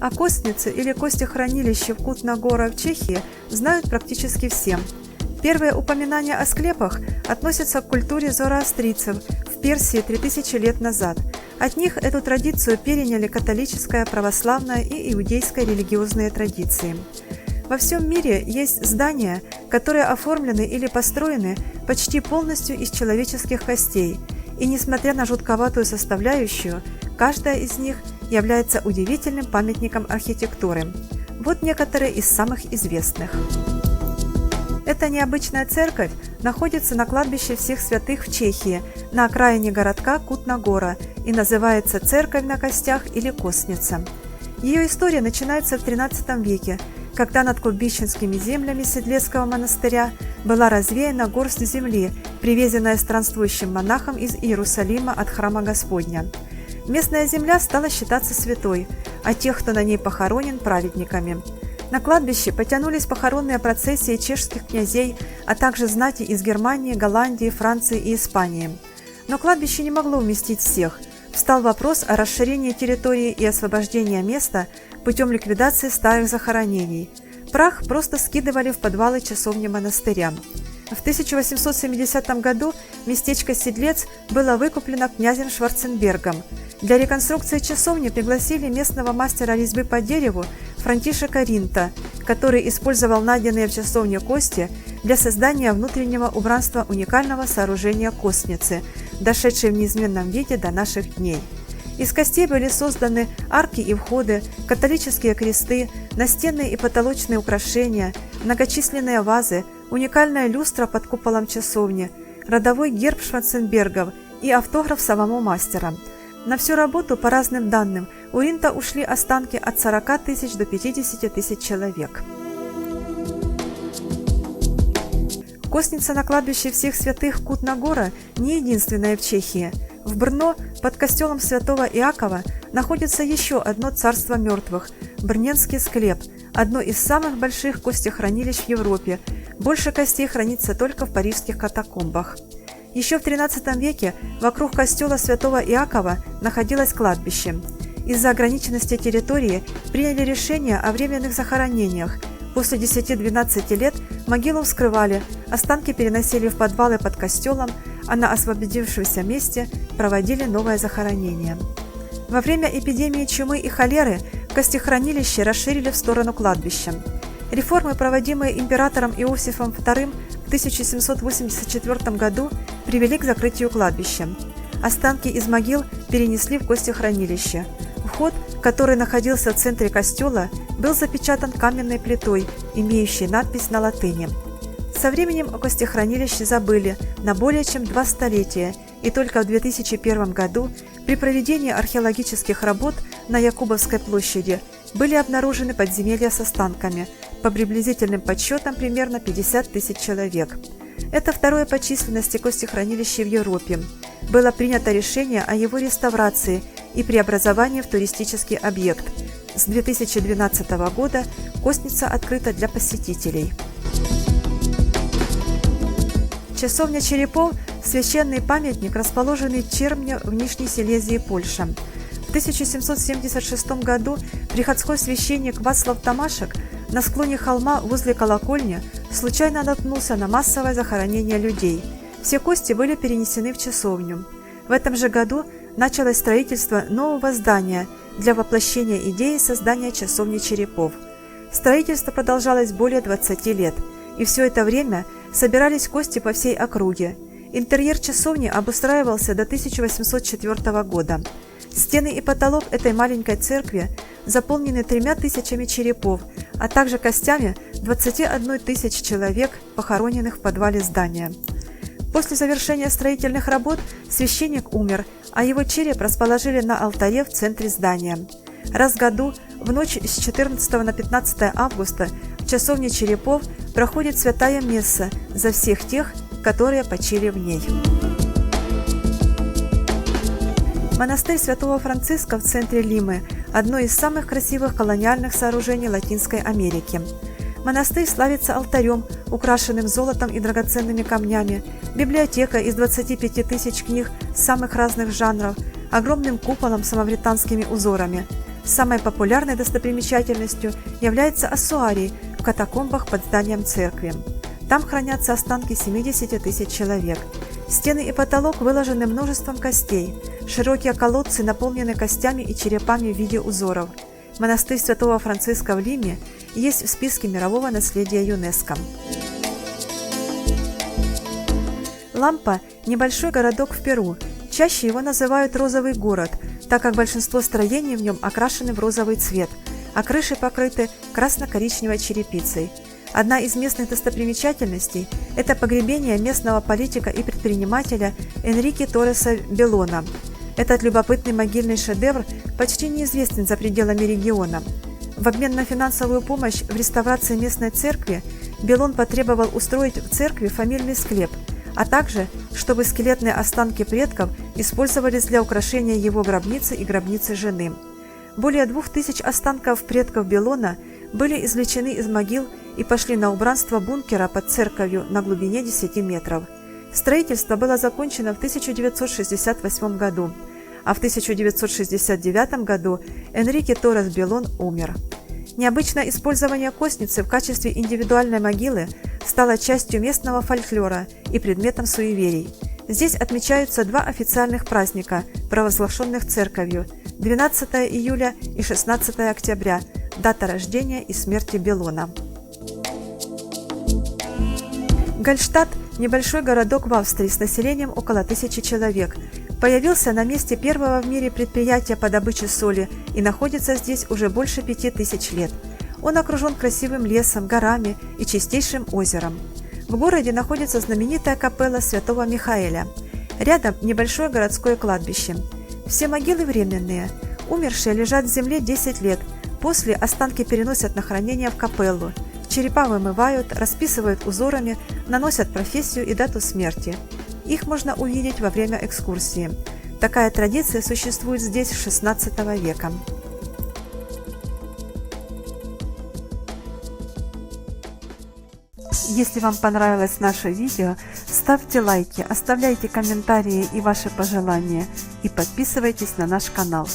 О Костнице или Костехранилище в Кутна-Гора в Чехии знают практически все. Первые упоминания о склепах относятся к культуре зороастрийцев в Персии 3000 лет назад. От них эту традицию переняли католическая, православная и иудейская религиозные традиции. Во всем мире есть здания, которые оформлены или построены почти полностью из человеческих костей, и несмотря на жутковатую составляющую, каждая из них является удивительным памятником архитектуры. Вот некоторые из самых известных. Эта необычная церковь находится на кладбище Всех Святых в Чехии, на окраине городка Кутна-Гора, и называется «Церковь на костях» или «Костница». Ее история начинается в XIII веке, когда над кладбищенскими землями Седлецкого монастыря была развеяна горсть земли, привезенная странствующим монахом из Иерусалима от храма Господня. Местная земля стала считаться святой, а тех, кто на ней похоронен, праведниками. На кладбище потянулись похоронные процессии чешских князей, а также знати из Германии, Голландии, Франции и Испании. Но кладбище не могло вместить всех. Встал вопрос о расширении территории и освобождении места путем ликвидации старых захоронений. Прах просто скидывали в подвалы часовни монастыря. В 1870 году местечко Седлец было выкуплено князем Шварценбергом. Для реконструкции часовни пригласили местного мастера резьбы по дереву Франтишека Ринта, который использовал найденные в часовне кости для создания внутреннего убранства уникального сооружения Костницы, дошедшей в неизменном виде до наших дней. Из костей были созданы арки и входы, католические кресты, настенные и потолочные украшения, многочисленные вазы, уникальная люстра под куполом часовни, родовой герб Шварценбергов и автограф самого мастера. На всю работу, по разным данным, у Ринта ушли останки от 40 тысяч до 50 тысяч человек. Костница на кладбище Всех Святых Кутна-Гора не единственная в Чехии. В Брно под костелом святого Иакова находится еще одно царство мертвых – Брненский склеп, одно из самых больших костехранилищ в Европе. Больше костей хранится только в парижских катакомбах. Еще в XIII веке вокруг костела святого Иакова находилось кладбище. Из-за ограниченности территории приняли решение о временных захоронениях. После 10-12 лет могилу вскрывали, останки переносили в подвалы под костелом, а на освободившемся месте проводили новое захоронение. Во время эпидемии чумы и холеры костехранилище расширили в сторону кладбища. Реформы, проводимые императором Иосифом II в 1784 году, привели к закрытию кладбища. Останки из могил перенесли в костехранилище. Вход, который находился в центре костела, был запечатан каменной плитой, имеющей надпись на латыни. Со временем о костехранилище забыли на более чем 2 столетия, и только в 2001 году при проведении археологических работ на Якубовской площади были обнаружены подземелья с останками, по приблизительным подсчетам примерно 50 тысяч человек. Это второе по численности костехранилище в Европе. Было принято решение о его реставрации и преобразовании в туристический объект. С 2012 года Костница открыта для посетителей. Часовня Черепов – священный памятник, расположенный в Чермне в Нижней Силезии, Польша. В 1776 году приходской священник Вацлав Томашек на склоне холма возле колокольни случайно наткнулся на массовое захоронение людей. Все кости были перенесены в часовню. В этом же году началось строительство нового здания для воплощения идеи создания часовни Черепов. Строительство продолжалось более 20 лет, и все это время собирались кости по всей округе. Интерьер часовни обустраивался до 1804 года. Стены и потолок этой маленькой церкви заполнены 3000 черепов, а также костями 21 тысяч человек, похороненных в подвале здания. После завершения строительных работ священник умер, а его череп расположили на алтаре в центре здания. Раз в году, в ночь с 14 на 15 августа, в часовне Черепов проходит святая месса за всех тех, которые почили в ней. Монастырь Святого Франциска в центре Лимы – одно из самых красивых колониальных сооружений Латинской Америки. Монастырь славится алтарем, украшенным золотом и драгоценными камнями, библиотека из 25 тысяч книг самых разных жанров, огромным куполом с мавританскими узорами. Самой популярной достопримечательностью является оссуарий в катакомбах под зданием церкви. Там хранятся останки 70 тысяч человек. Стены и потолок выложены множеством костей. Широкие колодцы наполнены костями и черепами в виде узоров. Монастырь Святого Франциска в Лиме есть в списке мирового наследия ЮНЕСКО. Лампа – небольшой городок в Перу. Чаще его называют «розовый город», так как большинство строений в нем окрашены в розовый цвет, а крыши покрыты красно-коричневой черепицей. Одна из местных достопримечательностей – это погребение местного политика и предпринимателя Энрике Торреса Белона. Этот любопытный могильный шедевр почти неизвестен за пределами региона. В обмен на финансовую помощь в реставрации местной церкви Белон потребовал устроить в церкви фамильный склеп, а также, чтобы скелетные останки предков использовались для украшения его гробницы и гробницы жены. Более 2000 останков предков Белона были извлечены из могил и пошли на убранство бункера под церковью на глубине 10 метров. Строительство было закончено в 1968 году, а в 1969 году Энрике Торрес Белон умер. Необычное использование костницы в качестве индивидуальной могилы стало частью местного фольклора и предметом суеверий. Здесь отмечаются два официальных праздника, провозглашенных церковью – 12 июля и 16 октября – дата рождения и смерти Белона. Гальштадт – небольшой городок в Австрии с населением около 1000 человек. Появился на месте первого в мире предприятия по добыче соли и находится здесь уже больше 5000 лет. Он окружен красивым лесом, горами и чистейшим озером. В городе находится знаменитая капелла Святого Михаэля. Рядом небольшое городское кладбище. Все могилы временные. Умершие лежат в земле 10 лет. После останки переносят на хранение в капеллу. Черепа вымывают, расписывают узорами, наносят профессию и дату смерти. Их можно увидеть во время экскурсии. Такая традиция существует здесь с XVI века. Если вам понравилось наше видео, ставьте лайки, оставляйте комментарии и ваши пожелания и подписывайтесь на наш канал.